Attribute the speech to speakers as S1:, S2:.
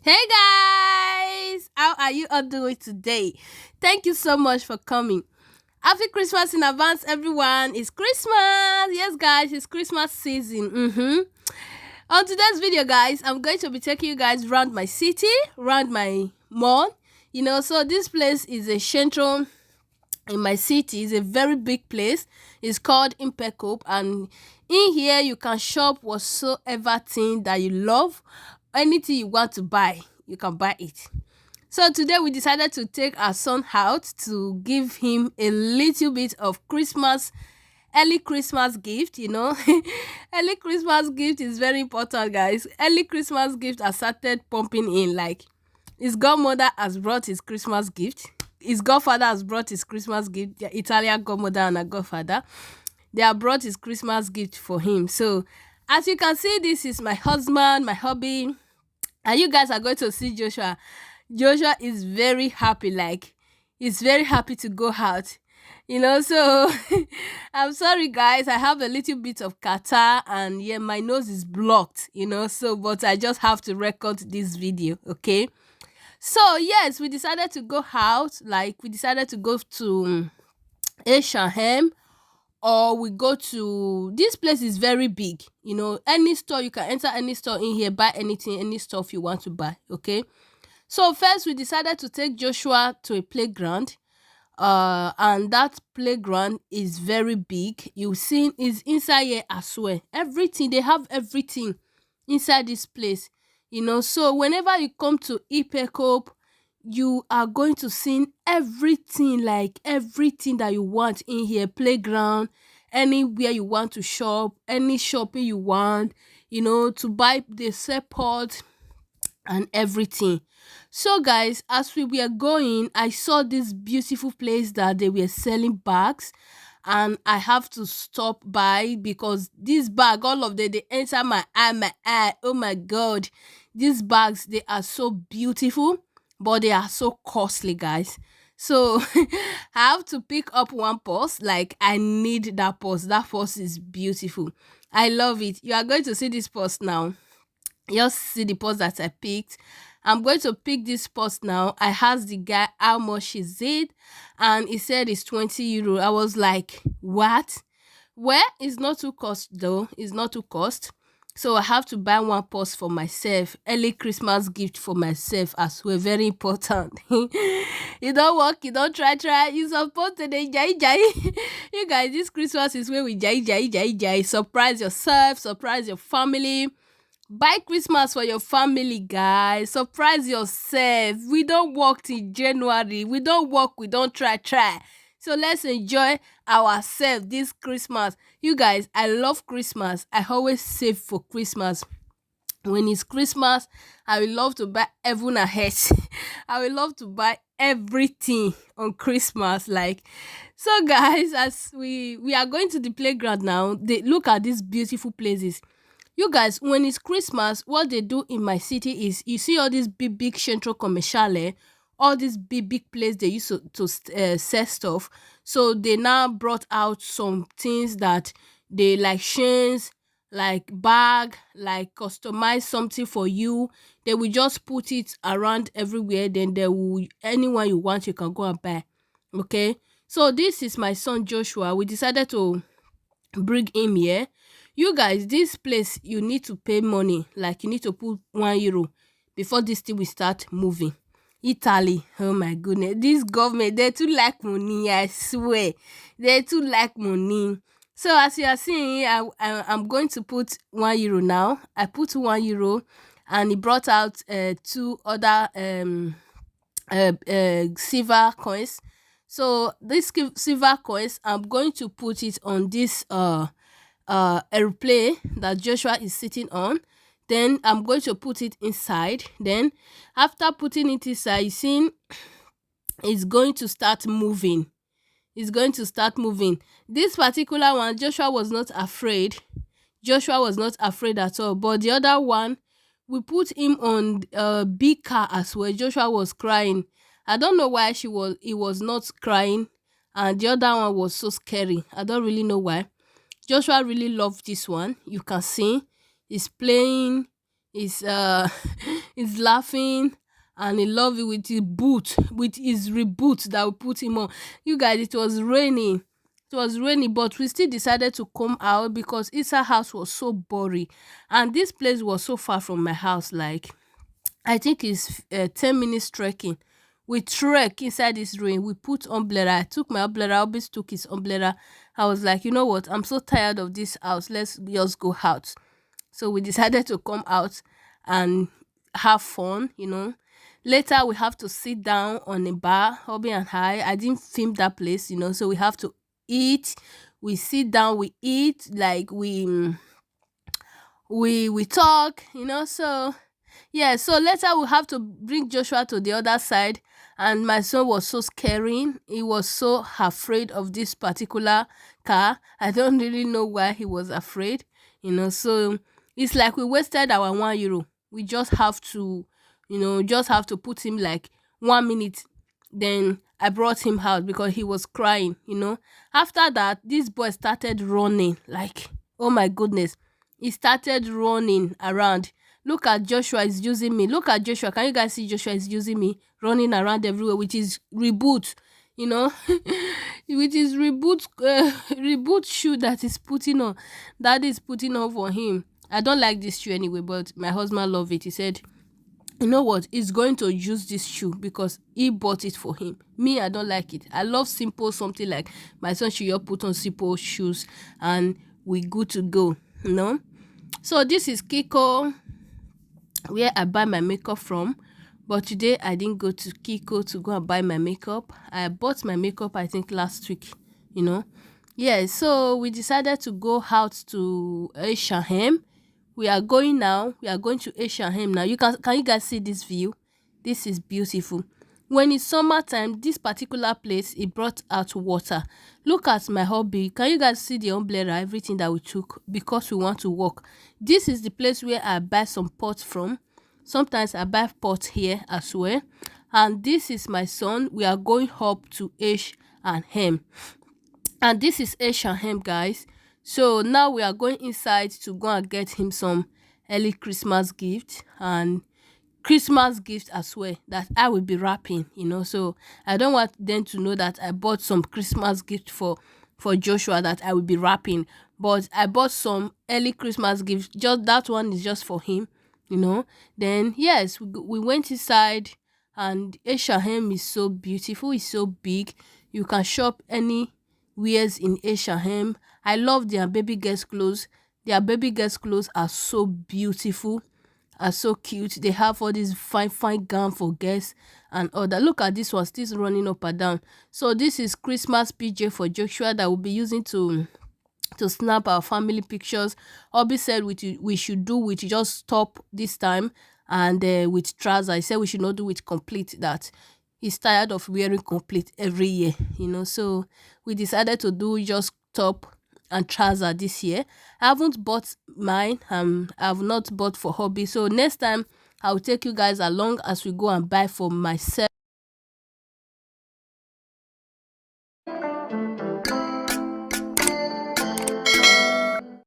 S1: Hey guys, how are you all doing today? Thank you so much for coming. Happy Christmas in advance, everyone. It's Christmas. Yes, guys, it's Christmas season. On today's video, guys, I'm going to be taking you guys around my city, around my mall. So this place is a central in my city. It's a very big place. It's called Impecope, and in here you can shop whatsoever thing that you love. Anything you want to buy, you can buy it. So today we decided to take our son out to give him a little bit of early Christmas gift. Early Christmas gift is very important, guys. Early Christmas gift has started pumping in, like his godmother has brought his Christmas gift. His godfather has brought his Christmas gift. The Italian godmother and a godfather, they have brought his Christmas gift for him. So as you can see, this is my husband, my hubby, and you guys are going to see Joshua. Joshua is very happy, like he's very happy to go out. So I'm sorry guys, I have a little bit of catarrh and yeah, my nose is blocked, so but I just have to record this video, okay? So yes, we decided to go out, like we decided to go to H&M, or we go to this place. Is very big, any store, you can enter any store in here, buy anything, any stuff you want to buy, okay? So first we decided to take Joshua to a playground, and that playground is very big. You see is inside here as well. Everything, they have everything inside this place, so whenever you come to Ipecope, you are going to see everything, like everything that you want in here. Playground, anywhere you want to shop, any shopping you want, to buy the support and everything. So guys, as we were going, I saw this beautiful place that they were selling bags, and I have to stop by because this bag, all of them, they enter my eye. Oh my god, these bags, they are so beautiful, but they are so costly, guys. So I have to pick up one purse. Like, I need that purse. That purse is beautiful. I love it. You are going to see this purse now. Just see the purse that I picked. I'm going to pick this purse now. I asked the guy how much is it, and he said it's 20 euro. I was like, what? Well, it's not too cost though. It's not too cost. So I have to buy one purse for myself. Early Christmas gift for myself as well. Very important. You don't work, you don't try. You supposed to jai. You guys, this Christmas is where we jai. Surprise yourself, surprise your family. Buy Christmas for your family, guys. Surprise yourself. We don't work till January. We don't work, we don't try. So let's enjoy ourselves this Christmas. You guys, I love Christmas. I always save for Christmas. When it's Christmas, I will love to buy heaven and earth. I will love to buy everything on Christmas. Like, so guys, as we are going to the playground now, they look at these beautiful places. You guys, when it's Christmas, what they do in my city is, you see all these big central commercial, all these big places they used to sell stuff. So they now brought out some things that they like chains, like bag, like customize something for you. They will just put it around everywhere. Then they will, anyone you want, you can go and buy. Okay. So this is my son Joshua. We decided to bring him here. You guys, this place, you need to pay money. Like, you need to put 1 euro before this thing will start moving. Italy, oh my goodness, this government, they too like money, I swear. They too like money. So as you are seeing, I'm going to put 1 euro now. I put 1 euro, and he brought out two other silver coins. So this silver coins, I'm going to put it on this airplane that Joshua is sitting on. Then I'm going to put it inside. Then after putting it inside, you see it's going to start moving. It's going to start moving. This particular one, Joshua was not afraid. Joshua was not afraid at all. But the other one, we put him on a big car as well. Joshua was crying. I don't know why he was not crying, and the other one was so scary. I don't really know why. Joshua really loved this one. You can see he's playing, is is laughing and in love with his boot, with his reboot that we put him on. You guys, it was raining. It was raining, but we still decided to come out because Isa house was so boring, and this place was so far from my house. Like, I think it's 10 minutes trekking. We trek inside this rain. We put umbrella. I took my umbrella. Obis took his umbrella. I was like, you know what? I'm so tired of this house. Let's just go out. So we decided to come out and have fun. Later, we have to sit down on a bar, Hobby and I didn't film that place. So we have to eat. We sit down, we eat, like we talk. So yeah, so later we have to bring Joshua to the other side, and my son was so scaring. He was so afraid of this particular car. I don't really know why he was afraid. So it's like we wasted our €1. We just have to put him like 1 minute. Then I brought him out because he was crying. After that, this boy started running, like, oh my goodness. He started running around. Look at Joshua is using me. Look at Joshua. Can you guys see Joshua is using me, running around everywhere with his reboot, with his reboot shoe that is putting on. That is putting on for him. I don't like this shoe anyway, but my husband loved it. He said, you know what, he's going to use this shoe because he bought it for him. Me, I don't like it. I love simple something, like my son should just put on simple shoes and we good to go. So this is Kiko, where I buy my makeup from. But today I didn't go to Kiko to go and buy my makeup. I bought my makeup, I think, last week. Yeah, so we decided to go out to H.pizza. We are going now. We are going to H.pizza now. Can you guys see this view? This is beautiful. When it's summertime, this particular place, it brought out water. Look at my hobby. Can you guys see the umbrella, everything that we took because we want to walk? This is the place where I buy some pots from. Sometimes I buy pots here as well. And this is my son. We are going up to H.pizza. And this is H.pizza, guys. So now we are going inside to go and get him some early Christmas gift and Christmas gift as well that I will be wrapping. So I don't want them to know that I bought some Christmas gift for Joshua that I will be wrapping, but I bought some early Christmas gift. Just that one is just for him. Then yes, we went inside, and H.pizza is so beautiful. It's so big. You can shop anywhere in H.pizza. I love their baby girls clothes. Their baby girls clothes are so beautiful, are so cute. They have all these fine gown for girls and all that. Look at this one, still running up and down. So this is Christmas PJ for Joshua that we'll be using to snap our family pictures. Obi said we should do with just top this time and with trousers. I said we should not do with complete, that he's tired of wearing complete every year. So we decided to do just top and trouser this year. I haven't bought mine. I've not bought for hobby. So next time I'll take you guys along as we go and buy for myself.